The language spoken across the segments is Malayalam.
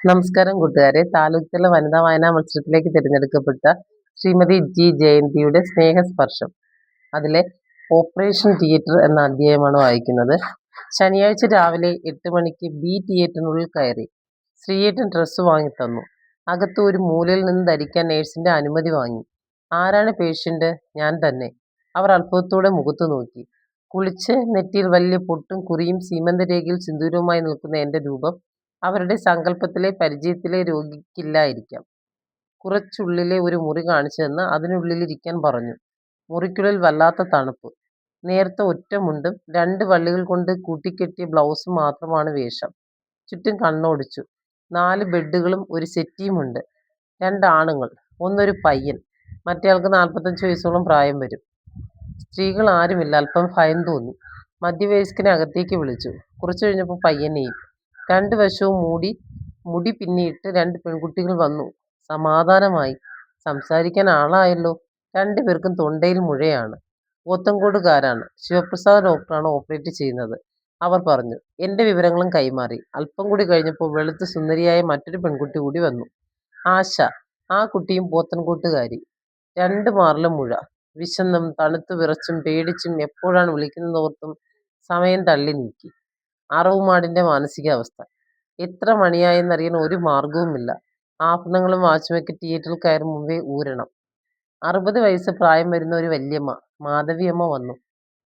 നമസ്കാരം കൂട്ടുകാരെ. താലൂക്ക് വനിതാ വായനാ മത്സരത്തിലേക്ക് തിരഞ്ഞെടുക്കപ്പെട്ട ശ്രീമതി ജി ജയന്തിയുടെ സ്നേഹസ്പർശം, അതിലെ ഓപ്പറേഷൻ തിയേറ്റർ എന്ന അധ്യായമാണ് വായിക്കുന്നത്. ശനിയാഴ്ച രാവിലെ 8 മണിക്ക് ബി തിയേറ്ററിനുള്ളിൽ കയറി. ശ്രീയേട്ടൻ ഡ്രസ്സ് വാങ്ങിത്തന്നു. അകത്ത് ഒരു മൂലയിൽ നിന്ന് ധരിക്കാൻ നേഴ്സിന്റെ അനുമതി വാങ്ങി. ആരാണ് പേഷ്യന്റ്? ഞാൻ തന്നെ. അവർ അത്ഭുതത്തോടെ മുഖത്തു നോക്കി. കുളിച്ച് നെറ്റിയിൽ വലിയ പൊട്ടും കുറിയും സീമന്തരേഖയിൽ സിന്ദൂരവുമായി നിൽക്കുന്ന എന്റെ രൂപം അവരുടെ സങ്കല്പത്തിലെ പരിചയത്തിലെ രോഗിക്കില്ലായിരിക്കാം. കുറച്ചുള്ളിലെ ഒരു മുറി കാണിച്ചു തന്ന് അതിനുള്ളിലിരിക്കാൻ പറഞ്ഞു. മുറിക്കുള്ളിൽ വല്ലാത്ത തണുപ്പ്. നേരത്തെ ഒറ്റ മുണ്ടും 2 വള്ളികൾ കൊണ്ട് കൂട്ടിക്കെട്ടിയ ബ്ലൗസും മാത്രമാണ് വേഷം. ചുറ്റും കണ്ണോടിച്ചു. 4 ബെഡുകളും ഒരു സെറ്റിയുമുണ്ട്. 2 ആണുങ്ങൾ, ഒന്നൊരു പയ്യൻ. മറ്റേയാൾക്ക് 45 വയസ്സോളം പ്രായം വരും. സ്ത്രീകൾ ആരുമില്ല. അല്പം ഭയം തോന്നി. മധ്യവയസ്കനെ അകത്തേക്ക് വിളിച്ചു. കുറച്ചു കഴിഞ്ഞപ്പോൾ പയ്യനെയും. 2 വശവും മുടി പിന്നിയിട്ട് 2 പെൺകുട്ടികൾ വന്നു. സമാധാനമായി. സംസാരിക്കാൻ ആളായല്ലോ. 2 പേർക്കും തൊണ്ടയിൽ മുഴയാണ്. പോത്തൻകോടുകാരാണ്. ശിവപ്രസാദ് ഡോക്ടറാണ് ഓപ്പറേറ്റ് ചെയ്യുന്നത്. അവർ പറഞ്ഞു. എന്റെ വിവരങ്ങളും കൈമാറി. അല്പം കൂടി കഴിഞ്ഞപ്പോൾ വെളുത്ത് സുന്ദരിയായ മറ്റൊരു പെൺകുട്ടി കൂടി വന്നു. ആശ. ആ കുട്ടിയും പോത്തൻകോട്ടുകാരി. 2 മാറിലും മുഴ. വിശന്നും തണുത്തു വിറച്ചും പേടിച്ചും എപ്പോഴാണ് വിളിക്കുന്നതോർത്തും സമയം തള്ളി നീക്കി. അറവുമാടിന്റെ മാനസികാവസ്ഥ. എത്ര മണിയായെന്നറിയാൻ ഒരു മാർഗവുമില്ല. ആഭരണങ്ങളും വാച്ചുമൊക്കെ തിയേറ്ററിൽ കയറും മുമ്പേ ഊരണം. 60 വയസ്സ് പ്രായം വരുന്ന ഒരു വല്യമ്മ, മാധവിയമ്മ വന്നു.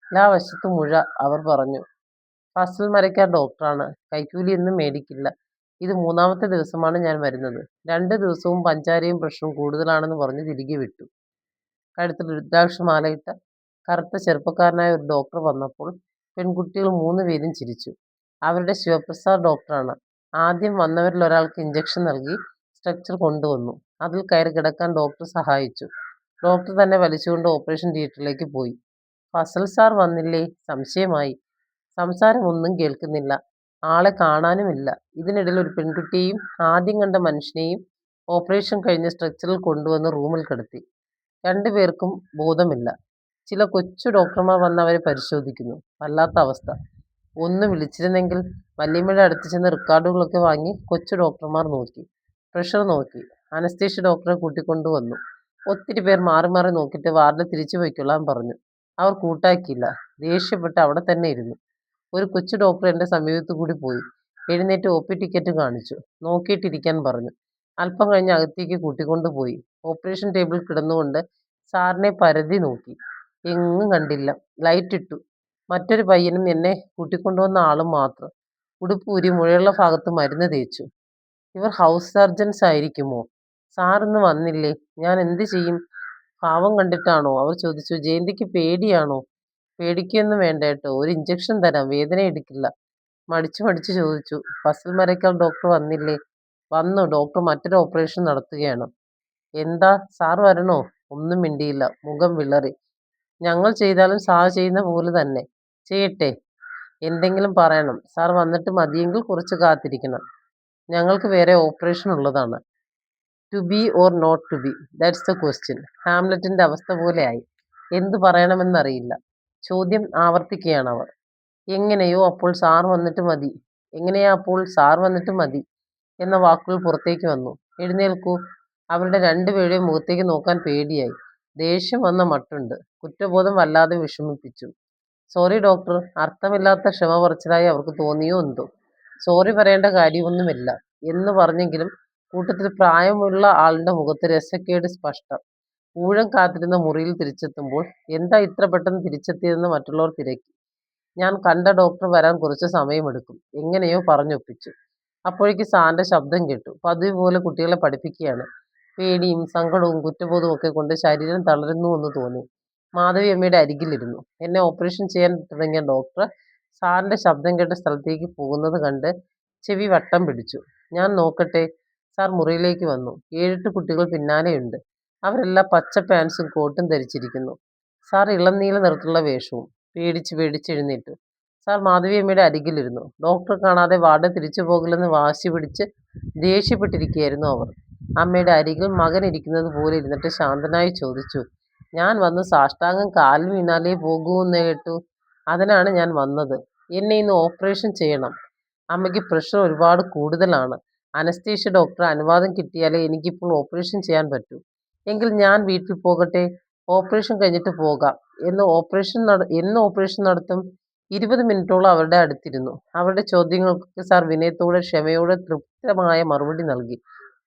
എല്ലാ വശത്തും മുഴ. അവർ പറഞ്ഞു. ഫസൽ മരക്കാർ ഡോക്ടറാണ്. കൈക്കൂലിയൊന്നും മേടിക്കില്ല. ഇത് 3ാമത്തെ ദിവസമാണ് ഞാൻ വരുന്നത്. 2 ദിവസവും പഞ്ചാരയും പ്രഷറും കൂടുതലാണെന്ന് പറഞ്ഞ് തിരികെ വിട്ടു. കഴുത്തിൽ രുദ്രാക്ഷമാലയിട്ട കറുത്ത ചെറുപ്പക്കാരനായ ഒരു ഡോക്ടർ വന്നപ്പോൾ പെൺകുട്ടികൾ 3 പേരും ചിരിച്ചു. അവരുടെ ശിവപ്രസാദ് ഡോക്ടറാണ്. ആദ്യം വന്നവരിൽ ഒരാൾക്ക് ഇഞ്ചക്ഷൻ നൽകി സ്ട്രെച്ചർ കൊണ്ടുവന്നു. അതിൽ കയറി കിടക്കാൻ ഡോക്ടർ സഹായിച്ചു. ഡോക്ടർ തന്നെ വലിച്ചുകൊണ്ട് ഓപ്പറേഷൻ തിയേറ്ററിലേക്ക് പോയി. ഫസൽ സാർ വന്നില്ലേ? സംശയമായി. സംസാരം ഒന്നും കേൾക്കുന്നില്ല. ആളെ കാണാനുമില്ല. ഇതിനിടയിൽ ഒരു പെൺകുട്ടിയെയും ആദ്യം കണ്ട മനുഷ്യനെയും ഓപ്പറേഷൻ കഴിഞ്ഞ് സ്ട്രെച്ചറിൽ കൊണ്ടുവന്ന് റൂമിൽ കിടത്തി. 2 പേർക്കും ബോധമില്ല. ചില കൊച്ചു ഡോക്ടർമാർ വന്ന് അവരെ പരിശോധിക്കുന്നു. വല്ലാത്ത അവസ്ഥ. ഒന്ന് വിളിച്ചിരുന്നെങ്കിൽ. വല്യമ്മയുടെ അടുത്ത് ചെന്ന് റെക്കോർഡുകളൊക്കെ വാങ്ങി കൊച്ചു ഡോക്ടർമാർ നോക്കി. പ്രഷർ നോക്കി. അനസ്തേഷ്യ ഡോക്ടറെ കൂട്ടിക്കൊണ്ടുവന്നു. ഒത്തിരി പേർ മാറി മാറി നോക്കിയിട്ട് വാർഡിൽ തിരിച്ചു പോയിക്കൊള്ളാൻ പറഞ്ഞു. അവർ കൂട്ടാക്കിയില്ല. ദേഷ്യപ്പെട്ട് അവിടെ തന്നെ ഇരുന്നു. ഒരു കൊച്ചു ഡോക്ടർ എന്റെ സമീപത്തു കൂടി പോയി. എഴുന്നേറ്റ് OP ടിക്കറ്റ് കാണിച്ചു. നോക്കിയിട്ടിരിക്കാൻ പറഞ്ഞു. അല്പം കഴിഞ്ഞ് അകത്തേക്ക് കൂട്ടിക്കൊണ്ടുപോയി. ഓപ്പറേഷൻ ടേബിളിൽ കിടന്നുകൊണ്ട് സാറിനെ പരതി നോക്കി. എങ്ങും കണ്ടില്ല. ലൈറ്റ് ഇട്ടു. മറ്റൊരു പയ്യനും എന്നെ കൂട്ടിക്കൊണ്ടുവന്ന ആളും മാത്രം. ഉടുപ്പ് ഊരി മുഴയുള്ള ഭാഗത്ത് മരുന്ന് തേച്ചു. ഇവർ ഹൗസ് സർജൻസ് ആയിരിക്കുമോ? സാർ ഇന്ന് വന്നില്ലേ? ഞാൻ എന്ത് ചെയ്യും? ഭാവം കണ്ടിട്ടാണോ? അവർ ചോദിച്ചു. ജയന്തിക്ക് പേടിയാണോ? പേടിക്കൊന്നും വേണ്ട കേട്ടോ. ഒരു ഇഞ്ചക്ഷൻ തരാം. വേദന എടുക്കില്ല. മടിച്ചു ചോദിച്ചു. ഫസൽ മരക്കാർ ഡോക്ടർ വന്നില്ലേ? വന്നു. ഡോക്ടർ മറ്റൊരു ഓപ്പറേഷൻ നടത്തുകയാണ്. എന്താ? സാർ വരണോ? ഒന്നും മിണ്ടിയില്ല. മുഖം വിളറി. ഞങ്ങൾ ചെയ്താലും സാർ ചെയ്യുന്ന പോലെ തന്നെ. ചെയ്യട്ടെ? എന്തെങ്കിലും പറയണം. സാർ വന്നിട്ട് മതിയെങ്കിൽ കുറച്ച് കാത്തിരിക്കണം. ഞങ്ങൾക്ക് വേറെ ഓപ്പറേഷൻ ഉള്ളതാണ്. To be or not to be, that's the question. ഹാംലെറ്റിന്റെ അവസ്ഥ പോലെയായി. എന്തു പറയണമെന്നറിയില്ല. ചോദ്യം ആവർത്തിക്കുകയാണവർ. എങ്ങനെയോ അപ്പോൾ സാർ വന്നിട്ട് മതി. എങ്ങനെയാ അപ്പോൾ സാർ വന്നിട്ട് മതി എന്ന വാക്കുകൾ പുറത്തേക്ക് വന്നു. എഴുന്നേൽക്കൂ. അവരുടെ 2 പേരുടെയും മുഖത്തേക്ക് നോക്കാൻ പേടിയായി. ദേഷ്യം വന്ന മട്ടുണ്ട്. കുറ്റബോധം വല്ലാതെ വിഷമിപ്പിച്ചു. Sorry doctor. അർത്ഥമില്ലാത്ത ക്ഷമ പറച്ചിലായി അവർക്ക് തോന്നിയോ എന്തോ. സോറി പറയേണ്ട കാര്യമൊന്നുമില്ല എന്ന് പറഞ്ഞെങ്കിലും കൂട്ടത്തിൽ പ്രായമുള്ള ആളുടെ മുഖത്ത് രസക്കേട് സ്പഷ്ടം. ഊഴം കാത്തിരുന്ന മുറിയിൽ തിരിച്ചെത്തുമ്പോൾ എന്താ ഇത്ര പെട്ടെന്ന് തിരിച്ചെത്തിയതെന്ന് മറ്റുള്ളവർ തിരക്കി. ഞാൻ കണ്ട ഡോക്ടർ വരാൻ കുറച്ച് സമയമെടുക്കും. എങ്ങനെയോ പറഞ്ഞൊപ്പിച്ചു. അപ്പോഴേക്ക് സാറിന്റെ ശബ്ദം കേട്ടു. പതിവ് പോലെ കുട്ടികളെ പഠിപ്പിക്കുകയാണ്. പേടിയും സങ്കടവും കുറ്റബോധവും ഒക്കെ കൊണ്ട് ശരീരം തളരുന്നുവെന്ന് തോന്നി. മാധവി അമ്മയുടെ അരികിലിരുന്നു. എന്നെ ഓപ്പറേഷൻ ചെയ്യാൻ തുടങ്ങിയ ഡോക്ടർ സാറിന്റെ ശബ്ദം കേട്ട സ്ഥലത്തേക്ക് പോകുന്നത് കണ്ട് ചെവി വട്ടം പിടിച്ചു. ഞാൻ നോക്കട്ടെ. സാർ മുറിയിലേക്ക് വന്നു. 7-8 കുട്ടികൾ പിന്നാലെയുണ്ട്. അവരെല്ലാം പച്ച പാൻസും കോട്ടും ധരിച്ചിരിക്കുന്നു. സാർ ഇളം നീല നിറത്തിലുള്ള വേഷവും. പേടിച്ച് എഴുന്നേറ്റു. സാർ മാധവിയമ്മയുടെ അരികിലിരുന്നു. ഡോക്ടർ കാണാതെ വാർഡ് തിരിച്ചു പോകില്ലെന്ന് വാശി പിടിച്ച് ദേഷ്യപ്പെട്ടിരിക്കുകയായിരുന്നു അവർ. അമ്മയുടെ അരികിൽ മകൻ ഇരിക്കുന്നത് പോലെ ഇരുന്നിട്ട് ശാന്തനായി ചോദിച്ചു. ഞാൻ വന്ന് സാഷ്ടാംഗം കാലിൽ വീണാലേ പോകൂന്ന് കേട്ടു. അതിനാണ് ഞാൻ വന്നത്. എന്നെ ഇന്ന് ഓപ്പറേഷൻ ചെയ്യണം. അമ്മയ്ക്ക് പ്രഷർ ഒരുപാട് കൂടുതലാണ്. അനസ്തേഷ്യ ഡോക്ടർ അനുവാദം കിട്ടിയാലേ എനിക്കിപ്പോൾ ഓപ്പറേഷൻ ചെയ്യാൻ പറ്റൂ. എങ്കിൽ ഞാൻ വീട്ടിൽ പോകട്ടെ, ഓപ്പറേഷൻ കഴിഞ്ഞിട്ട് പോകാം എന്ന് ഓപ്പറേഷൻ നടത്തും. 20 മിനിറ്റോളം അവരുടെ അടുത്തിരുന്നു. അവരുടെ ചോദ്യങ്ങൾക്ക് സാർ വിനയത്തോടെ ക്ഷമയോടെ തൃപ്തമായ മറുപടി നൽകി.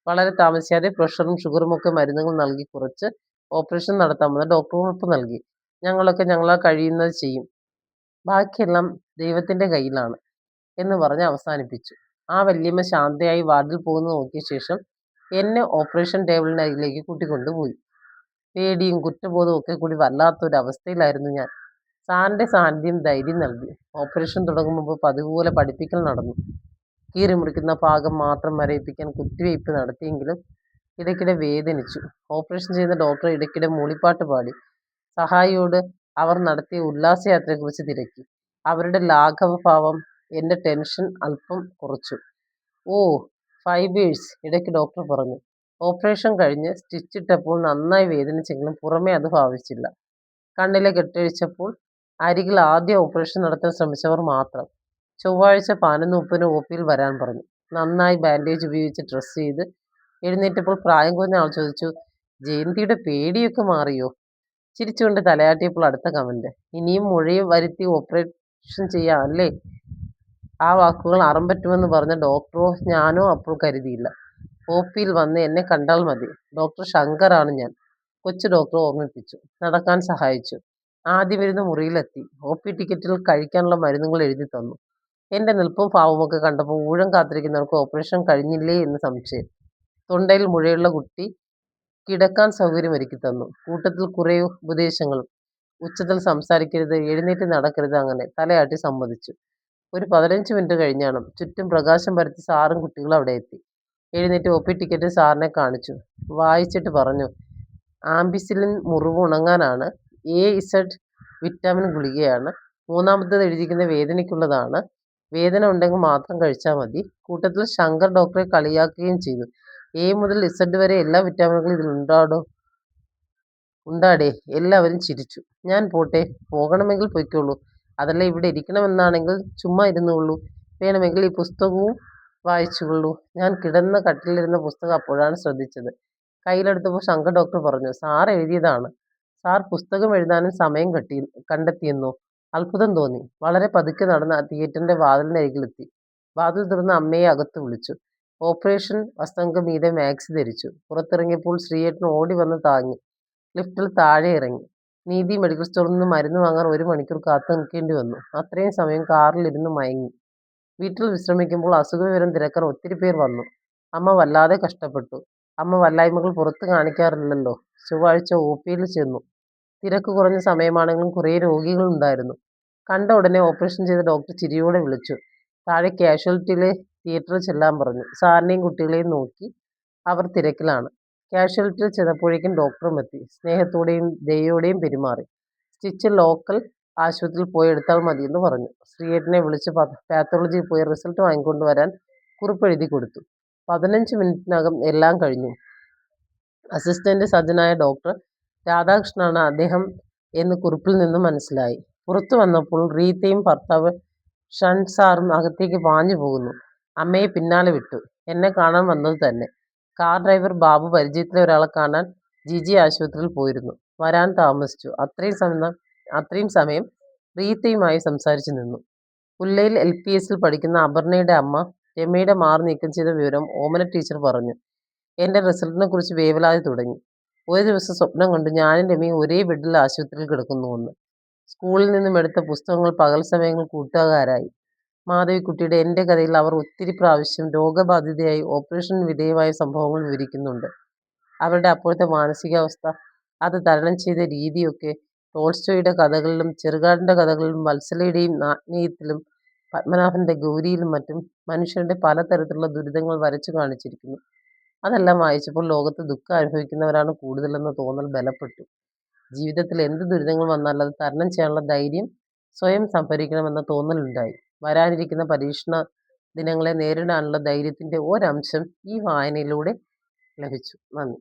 വളരെ താമസിയാതെ പ്രഷറും ഷുഗറുമൊക്കെ മരുന്നുകൾ നൽകി കുറച്ച് ഓപ്പറേഷൻ നടത്താമെന്ന് ഡോക്ടർ ഉറപ്പ് നൽകി. ഞങ്ങളൊക്കെ ഞങ്ങളാൽ കഴിയുന്നത് ചെയ്യും, ബാക്കിയെല്ലാം ദൈവത്തിന്റെ കയ്യിലാണ് എന്ന് പറഞ്ഞ് അവസാനിപ്പിച്ചു. ആ വല്യമ്മ ശാന്തയായി വാർഡിൽ പോകുന്നത് നോക്കിയ ശേഷം എന്നെ ഓപ്പറേഷൻ ടേബിളിന്റെ അരികിലേക്ക് കൂട്ടിക്കൊണ്ടുപോയി. പേടിയും കുറ്റബോധവും ഒക്കെ കൂടി വല്ലാത്തൊരു അവസ്ഥയിലായിരുന്നു ഞാൻ. സാറിന്റെ സാന്നിധ്യം ധൈര്യം നൽകി. ഓപ്പറേഷൻ തുടങ്ങും മുമ്പ് പതിവ് പോലെ പഠിപ്പിക്കൽ നടന്നു. കീറി മുറിക്കുന്ന ഭാഗം മാത്രം വരയിപ്പിക്കാൻ കുത്തിവയ്പ് നടത്തിയെങ്കിലും ഇടയ്ക്കിടെ വേദനിച്ചു. ഓപ്പറേഷൻ ചെയ്യുന്ന ഡോക്ടർ ഇടയ്ക്കിടെ മൂളിപ്പാട്ട് പാടി. സഹായിയോട് അവർ നടത്തിയ ഉല്ലാസയാത്രയെക്കുറിച്ച് തിരക്കി. അവരുടെ ലാഘവഭാവം എന്റെ ടെൻഷൻ അല്പം കുറച്ചു. ഓ, ഫൈബേഴ്സ്, ഇടയ്ക്ക് ഡോക്ടർ പറഞ്ഞു. ഓപ്പറേഷൻ കഴിഞ്ഞ് സ്റ്റിച്ചിട്ടപ്പോൾ നന്നായി വേദനിച്ചെങ്കിലും പുറമേ അത് ഭാവിച്ചില്ല. കണ്ണിലെ കെട്ടഴിച്ചപ്പോൾ അരികിൽ ആദ്യം ഓപ്പറേഷൻ നടത്താൻ ശ്രമിച്ചവർ മാത്രം. ചൊവ്വാഴ്ച 11:30 OPയിൽ വരാൻ പറഞ്ഞു. നന്നായി ബാൻഡേജ് ഉപയോഗിച്ച് ഡ്രസ് ചെയ്ത് എഴുന്നേറ്റപ്പോൾ പ്രായം കുറഞ്ഞ ആൾ ചോദിച്ചു, ജയന്തിയുടെ പേടിയൊക്കെ മാറിയോ? ചിരിച്ചുകൊണ്ട് തലയാട്ടിയപ്പോൾ അടുത്ത കമന്റ്, ഇനിയും മുഴയെ വരുത്തി ഓപ്പറേഷൻ ചെയ്യാം അല്ലേ? ആ വാക്കുകൾ അറം പറ്റുമെന്ന് പറഞ്ഞ ഡോക്ടറോ ഞാനോ അപ്പോൾ കരുതിയില്ല. OPയിൽ വന്ന് എന്നെ കണ്ടാൽ മതി, ഡോക്ടർ ശങ്കറാണ് ഞാൻ, കൊച്ചു ഡോക്ടർ ഓർമ്മിപ്പിച്ചു. നടക്കാൻ സഹായിച്ചു. ആദ്യം വരുന്ന മുറിയിലെത്തി. OP ടിക്കറ്റിൽ കഴിക്കാനുള്ള മരുന്നുകൾ എഴുതി തന്നു. എന്റെ നിൽപ്പും ഭാവമൊക്കെ കണ്ടപ്പോൾ ഊഴം കാത്തിരിക്കുന്നവർക്ക് ഓപ്പറേഷൻ കഴിഞ്ഞില്ലേ എന്ന് സംശയം. തൊണ്ടയിൽ മുഴയുള്ള കുട്ടി കിടക്കാൻ സൗകര്യമൊരുക്കി തന്നു. കൂട്ടത്തിൽ കുറെ ഉപദേശങ്ങളും. ഉച്ചത്തിൽ സംസാരിക്കരുത്, എഴുന്നേറ്റ് നടക്കരുത്, അങ്ങനെ തലയാട്ടി സമ്മതിച്ചു. ഒരു 15 മിനിറ്റ് കഴിഞ്ഞാണ് ചുറ്റും പ്രകാശം പരത്തി സാറും കുട്ടികളും അവിടെ എത്തി. എഴുന്നേറ്റ് OP ടിക്കറ്റ് സാറിനെ കാണിച്ചു. വായിച്ചിട്ട് പറഞ്ഞു, ആംബിസിലിൻ മുറിവ് ഉണങ്ങാനാണ്, AZ വിറ്റാമിൻ ഗുളികയാണ്, മൂന്നാമത്തേത് എഴുതിയിരിക്കുന്ന വേദനയ്ക്കുള്ളതാണ്, വേദന ഉണ്ടെങ്കിൽ മാത്രം കഴിച്ചാൽ മതി. കൂട്ടത്തിൽ ശങ്കർ ഡോക്ടറെ കളിയാക്കുകയും ചെയ്തു. A മുതൽ Z വരെ എല്ലാ വിറ്റാമിനുകളും ഇതിൽ ഉണ്ടാടേ. എല്ലാവരും ചിരിച്ചു. ഞാൻ പോട്ടെ? പോകണമെങ്കിൽ പൊയ്ക്കോളൂ. അതല്ല ഇവിടെ ഇരിക്കണമെന്നാണെങ്കിൽ ചുമ്മാ ഇരുന്നുകൊള്ളൂ. വേണമെങ്കിൽ ഈ പുസ്തകവും വായിച്ചുകൊള്ളൂ. ഞാൻ കിടന്ന കട്ടിലിരുന്ന പുസ്തകം അപ്പോഴാണ് ശ്രദ്ധിച്ചത്. കയ്യിലെടുത്തപ്പോൾ ശങ്കർ ഡോക്ടർ പറഞ്ഞു, സാർ എഴുതിയതാണ്. സാർ പുസ്തകം എഴുതാനും സമയം കണ്ടെത്തിയെന്നോ? അത്ഭുതം തോന്നി. വളരെ പതുക്കെ നടന്ന് തിയേറ്ററിന്റെ വാതിലിനരികിലെത്തി. വാതിൽ തുറന്ന് അമ്മയെ അകത്ത് വിളിച്ചു. ഓപ്പറേഷൻ വസ്ത്രങ്ങൾക്ക് മീതെ മാക്സി ധരിച്ചു. പുറത്തിറങ്ങിയപ്പോൾ ശ്രീയേട്ടൻ ഓടി വന്ന് താങ്ങി. ലിഫ്റ്റിൽ താഴെ ഇറങ്ങി. നീതി മെഡിക്കൽ സ്റ്റോറിൽ നിന്ന് മരുന്ന് വാങ്ങാൻ 1 മണിക്കൂർ കാത്തു നിൽക്കേണ്ടി വന്നു. അത്രയും സമയം കാറിൽ ഇരുന്ന് മയങ്ങി. വീട്ടിൽ വിശ്രമിക്കുമ്പോൾ അസുഖവിവരം തിരക്കാൻ ഒത്തിരി പേർ വന്നു. അമ്മ വല്ലാതെ കഷ്ടപ്പെട്ടു. അമ്മ വല്ലായ്മകൾ പുറത്ത് കാണിക്കാറില്ലല്ലോ. ചൊവ്വാഴ്ച OPയിൽ ചെന്നു. തിരക്ക് കുറഞ്ഞ സമയമാണെങ്കിലും കുറേ രോഗികൾ ഉണ്ടായിരുന്നു. കണ്ട ഉടനെ ഓപ്പറേഷൻ ചെയ്ത ഡോക്ടർ ചിരിയോടെ വിളിച്ചു. താഴെ കാഷ്വാലിറ്റിയിലെ തിയേറ്ററിൽ ചെല്ലാൻ പറഞ്ഞു. സാറിനെയും കുട്ടികളെയും നോക്കി. അവർ തിരക്കിലാണ്. കാഷ്വാലിറ്റിയിൽ ചെന്നപ്പോഴേക്കും ഡോക്ടറും എത്തി. സ്നേഹത്തോടെയും ദയയോടെയും പെരുമാറി. സ്റ്റിച്ച് ലോക്കൽ ആശുപത്രിയിൽ പോയി എടുത്താൽ മതിയെന്ന് പറഞ്ഞു. ശ്രീയേട്ടനെ വിളിച്ച് പാത്തോളജിയിൽ പോയി റിസൾട്ട് വാങ്ങിക്കൊണ്ടുവരാൻ കുറിപ്പെഴുതി കൊടുത്തു. 15 മിനിറ്റിനകം എല്ലാം കഴിഞ്ഞു. അസിസ്റ്റന്റ് സർജനായ ഡോക്ടർ രാധാകൃഷ്ണനാണ് അദ്ദേഹം എന്ന് കുറിപ്പിൽ നിന്ന് മനസ്സിലായി. പുറത്തു വന്നപ്പോൾ റീത്തയും ഭർത്താവ് ഷൻ സാറും അകത്തേക്ക് പാഞ്ഞു പോകുന്നു. അമ്മയെ പിന്നാലെ വിട്ടു. എന്നെ കാണാൻ വന്നത് തന്നെ. കാർ ഡ്രൈവർ ബാബു പരിചയത്തിലെ ഒരാളെ കാണാൻ ജിജി ആശുപത്രിയിൽ പോയിരുന്നു. വരാൻ താമസിച്ചു. അത്രയും സമയം റീത്തയുമായി സംസാരിച്ചു നിന്നു. പുല്ലയിൽ LPSൽ പഠിക്കുന്ന അപർണയുടെ അമ്മ രമയുടെ മാറി നീക്കം ചെയ്ത വിവരം ഓമന ടീച്ചർ പറഞ്ഞു. എന്റെ റിസൾട്ടിനെ കുറിച്ച് വേവലാതി തുടങ്ങി. ഒരു ദിവസം സ്വപ്നം കണ്ടു ഞാനും രമയും ഒരേ ബെഡിൽ ആശുപത്രിയിൽ കിടക്കുന്നുവെന്ന്. സ്കൂളിൽ നിന്നും എടുത്ത പുസ്തകങ്ങൾ പകൽ സമയങ്ങൾ കൂട്ടുകാരായി. മാധവിക്കുട്ടിയുടെ എന്റെ കഥയിൽ അവർ ഒത്തിരി പ്രാവശ്യം രോഗബാധിതയായി ഓപ്പറേഷന് വിധേയമായ സംഭവങ്ങൾ വിവരിക്കുന്നുണ്ട്. അവരുടെ അപ്പോഴത്തെ മാനസികാവസ്ഥ, അത് തരണം ചെയ്ത രീതിയൊക്കെ ടോൾസ്റ്റോയുടെ കഥകളിലും ചെറുകാടിന്റെ കഥകളിലും വത്സലയുടെയും നാട്യത്തിലും പത്മനാഭന്റെ ഗൗരിയിലും മറ്റും മനുഷ്യരുടെ പലതരത്തിലുള്ള ദുരിതങ്ങൾ വരച്ചു കാണിച്ചിരിക്കുന്നു. അതെല്ലാം വായിച്ചപ്പോൾ ലോകത്ത് ദുഃഖം അനുഭവിക്കുന്നവരാണ് കൂടുതലെന്ന തോന്നൽ ബലപ്പെട്ടു. ജീവിതത്തിൽ എന്ത് ദുരിതങ്ങൾ വന്നാലും അത് തരണം ചെയ്യാനുള്ള ധൈര്യം സ്വയം സംഭരിക്കണമെന്ന തോന്നലുണ്ടായി. വരാനിരിക്കുന്ന പരീക്ഷണ ദിനങ്ങളെ നേരിടാനുള്ള ധൈര്യത്തിന്റെ ഒരംശം ഈ വായനയിലൂടെ ലഭിച്ചു. നന്ദി.